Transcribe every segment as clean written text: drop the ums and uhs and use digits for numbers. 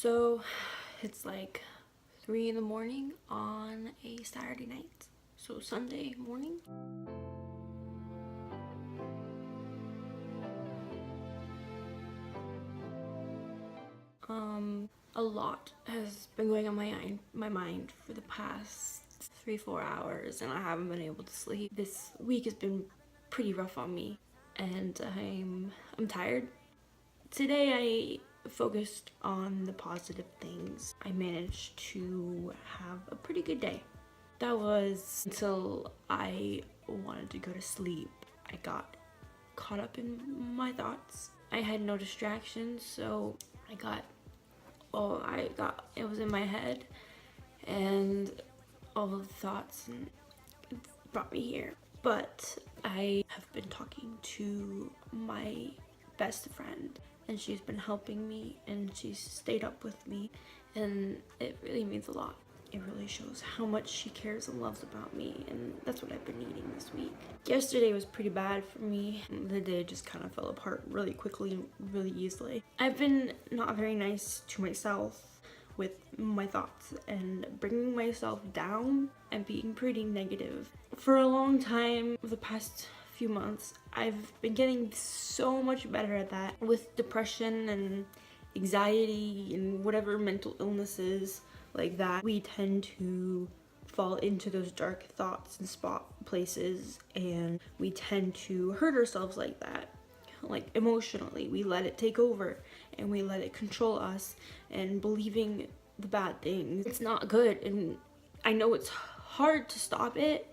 So it's like 3 in the morning on a Saturday night. So Sunday morning. A lot has been going on my mind for the past 3-4 hours, and I haven't been able to sleep. This week has been pretty rough on me, and I'm tired. Today I focused on the positive things. I managed to have a pretty good day. That was until I wanted to go to sleep. I got caught up in my thoughts. I had no distractions, so it was in my head, and all of the thoughts and it brought me here. But I have been talking to my best friend, and she's been helping me, and she's stayed up with me, and it really means a lot. It really shows how much she cares and loves about me, and that's what I've been needing this week. Yesterday was pretty bad for me. The day just kind of fell apart really quickly and really easily. I've been not very nice to myself with my thoughts and bringing myself down and being pretty negative. For a long time, the past few months, I've been getting so much better at that. With depression and anxiety and whatever mental illnesses like that, we tend to fall into those dark thoughts and spot places, and we tend to hurt ourselves like that. Like emotionally, we let it take over and we let it control us, and believing the bad things. It's not good, and I know it's hard to stop it,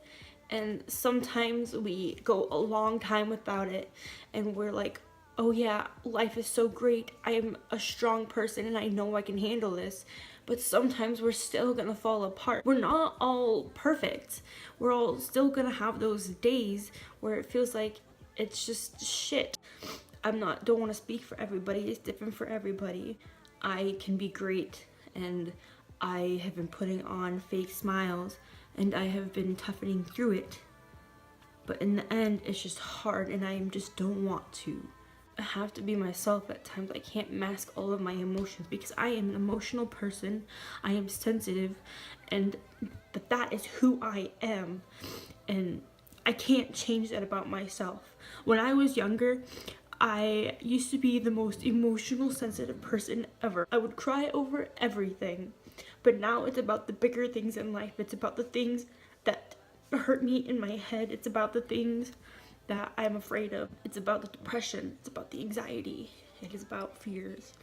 and sometimes we go a long time without it and we're like, oh yeah, life is so great, I am a strong person and I know I can handle this. But sometimes we're still gonna fall apart. We're not all perfect. We're all still gonna have those days where it feels like it's just shit. Don't want to speak for everybody. It's different for everybody. I can be great, and I have been putting on fake smiles, and I have been toughening through it. But in the end, it's just hard, and I just don't want to. I have to be myself at times. I can't mask all of my emotions because I am an emotional person. I am sensitive, but that is who I am, and I can't change that about myself. When I was younger, I used to be the most emotional, sensitive person ever. I would cry over everything, but now it's about the bigger things in life. It's about the things that hurt me in my head. It's about the things that I'm afraid of. It's about the depression. It's about the anxiety. It is about fears.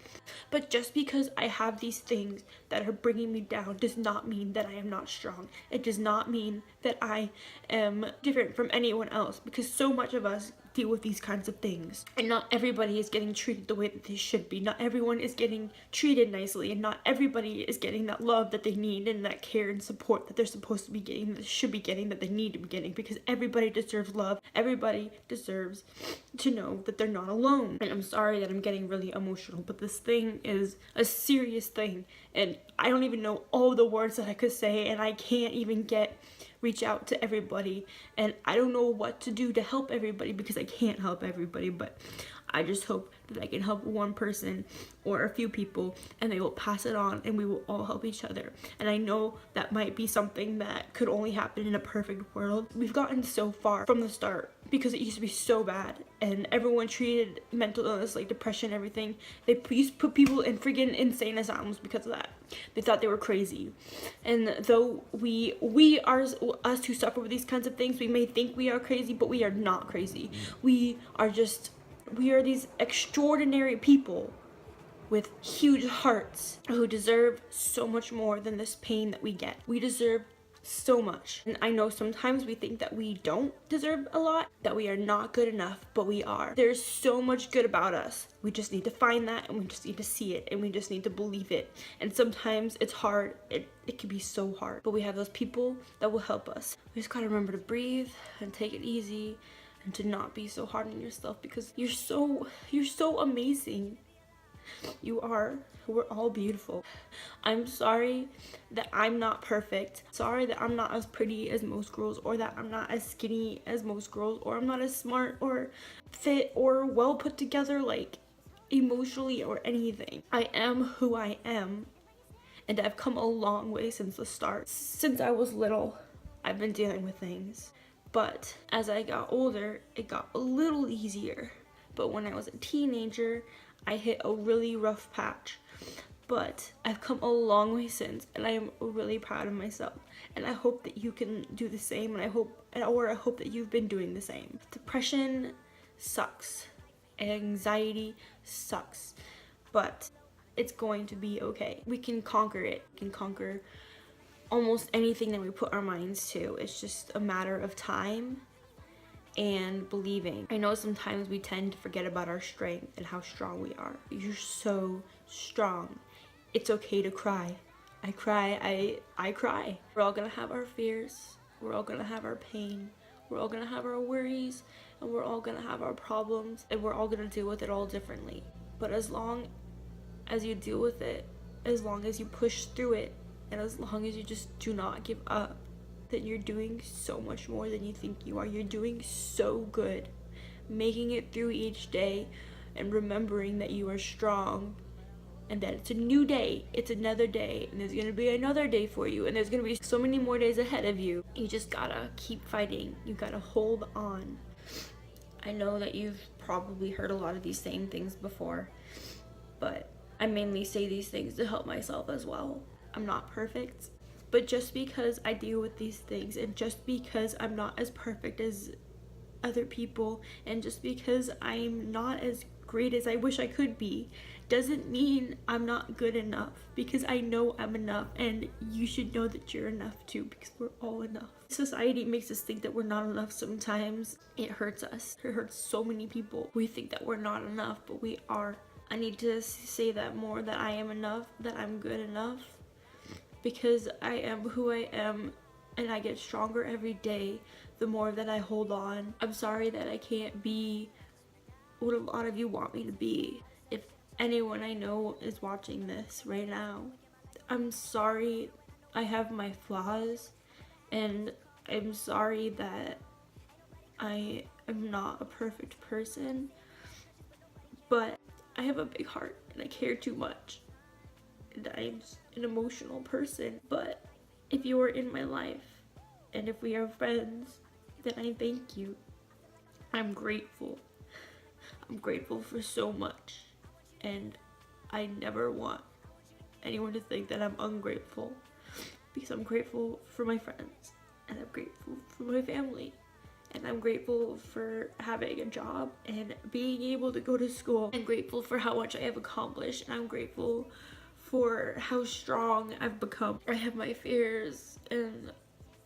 But just because I have these things that are bringing me down does not mean that I am not strong. It does not mean that I am different from anyone else, because so much of us deal with these kinds of things, and not everybody is getting treated the way that they should be. Not everyone is getting treated nicely, and not everybody is getting that love that they need and that care and support that they're supposed to be getting, that they should be getting, that they need to be getting, because everybody deserves love. Everybody deserves to know that they're not alone. And I'm sorry that I'm getting really emotional, but this thing is a serious thing, and I don't even know all the words that I could say, and I can't even reach out to everybody, and I don't know what to do to help everybody because I can't help everybody. But I just hope that I can help one person or a few people, and they will pass it on, and we will all help each other. And I know that might be something that could only happen in a perfect world. We've gotten so far from the start because it used to be so bad, and everyone treated mental illness like depression, everything. They used to put people in freaking insane asylums because of that. They thought they were crazy. And though we are, us who suffer with these kinds of things, we may think we are crazy, but we are not crazy. We are these extraordinary people with huge hearts who deserve so much more than this pain that we get. We deserve so much. And I know sometimes we think that we don't deserve a lot, that we are not good enough, but we are. There's so much good about us. We just need to find that, and we just need to see it, and we just need to believe it. And sometimes it's hard. It can be so hard, but we have those people that will help us. We just gotta remember to breathe and take it easy, and to not be so hard on yourself, because you're so amazing. You are. We're all beautiful. I'm sorry that I'm not perfect. Sorry that I'm not as pretty as most girls, or that I'm not as skinny as most girls, or I'm not as smart or fit or well put together like emotionally or anything. I am who I am, and I've come a long way since the start. Since I was little, I've been dealing with things. But as I got older, it got a little easier. But when I was a teenager, I hit a really rough patch. But I've come a long way since, and I am really proud of myself. And I hope that you can do the same, and I hope that you've been doing the same. Depression sucks. Anxiety sucks. But it's going to be okay. We can conquer it. We can conquer almost anything that we put our minds to. It's just a matter of time and believing. I know sometimes we tend to forget about our strength and how strong we are. You're so strong. It's okay to cry. I cry. I cry. We're all gonna have our fears. We're all gonna have our pain. We're all gonna have our worries, and we're all gonna have our problems, and we're all gonna deal with it all differently. But as long as you deal with it, as long as you push through it, and as long as you just do not give up, then you're doing so much more than you think you are. You're doing so good. Making it through each day and remembering that you are strong and that it's a new day, it's another day, and there's gonna be another day for you, and there's gonna be so many more days ahead of you. You just gotta keep fighting. You gotta hold on. I know that you've probably heard a lot of these same things before, but I mainly say these things to help myself as well. I'm not perfect, but just because I deal with these things, and just because I'm not as perfect as other people, and just because I'm not as great as I wish I could be, doesn't mean I'm not good enough, because I know I'm enough, and you should know that you're enough too, because we're all enough. Society makes us think that we're not enough sometimes. It hurts us. It hurts so many people. We think that we're not enough, but we are. I need to say that more, that I am enough, that I'm good enough, because I am who I am, and I get stronger every day the more that I hold on. I'm sorry that I can't be what a lot of you want me to be. If anyone I know is watching this right now, I'm sorry I have my flaws, and I'm sorry that I am not a perfect person, but I have a big heart and I care too much, and I'm an emotional person. But if you are in my life, and if we are friends, then I thank you. I'm grateful. I'm grateful for so much, and I never want anyone to think that I'm ungrateful, because I'm grateful for my friends, and I'm grateful for my family, and I'm grateful for having a job and being able to go to school. I'm grateful for how much I have accomplished, and I'm grateful for how strong I've become. I have my fears and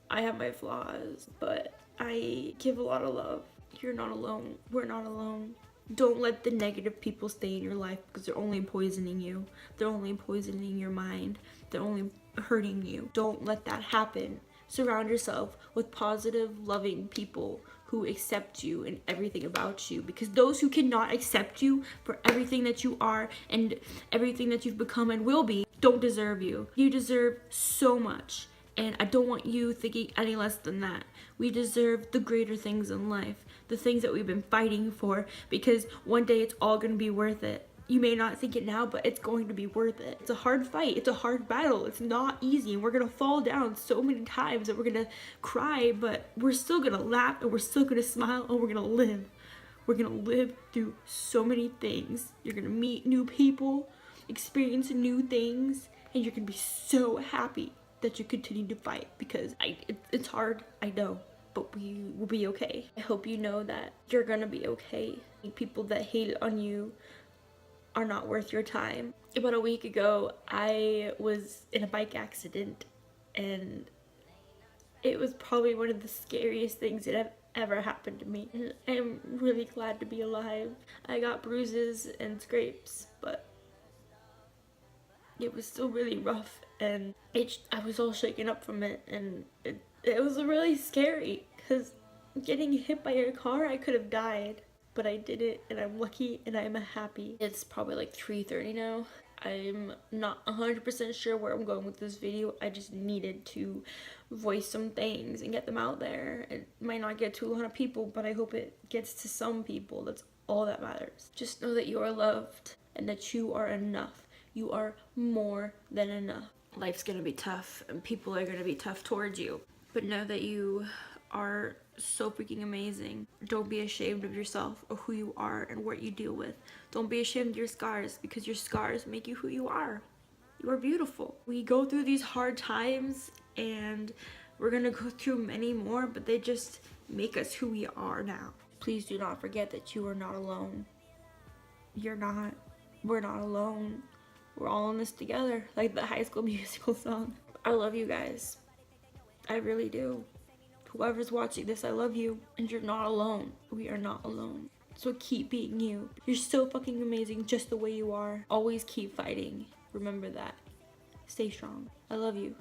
I have my flaws, but I give a lot of love. You're not alone. We're not alone. Don't let the negative people stay in your life, because they're only poisoning you. They're only poisoning your mind. They're only hurting you. Don't let that happen. Surround yourself with positive, loving people who accept you and everything about you, because those who cannot accept you for everything that you are and everything that you've become and will be don't deserve you. You deserve so much, and I don't want you thinking any less than that. We deserve the greater things in life, the things that we've been fighting for, because one day it's all going to be worth it. You may not think it now, but it's going to be worth it. It's a hard fight. It's a hard battle. It's not easy, and we're going to fall down so many times, and we're going to cry, but we're still going to laugh, and we're still going to smile, and we're going to live. We're going to live through so many things. You're going to meet new people, experience new things, and you're going to be so happy that you continue to fight, because it's hard, I know, but we will be okay. I hope you know that you're gonna be okay. People that hate on you are not worth your time. About a week ago, I was in a bike accident, and it was probably one of the scariest things that have ever happened to me. And I'm really glad to be alive. I got bruises and scrapes, but it was still really rough, and I was all shaken up from it, and it was really scary, because getting hit by a car, I could have died, but I didn't, and I'm lucky, and I'm happy. It's probably like 3:30 now. I'm not 100% sure where I'm going with this video. I just needed to voice some things and get them out there. It might not get to a lot of people, but I hope it gets to some people. That's all that matters. Just know that you are loved and that you are enough. You are more than enough. Life's gonna be tough and people are gonna be tough towards you, but know that you are so freaking amazing. Don't be ashamed of yourself or who you are and what you deal with. Don't be ashamed of your scars, because your scars make you who you are. You are beautiful. We go through these hard times and we're gonna go through many more, but they just make us who we are now. Please do not forget that you are not alone. You're not. We're not alone. We're all in this together, like the High School Musical song. I love you guys. I really do. Whoever's watching this, I love you. And you're not alone. We are not alone. So keep being you. You're so fucking amazing just the way you are. Always keep fighting. Remember that. Stay strong. I love you.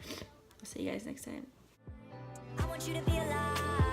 I'll see you guys next time. I want you to be alive.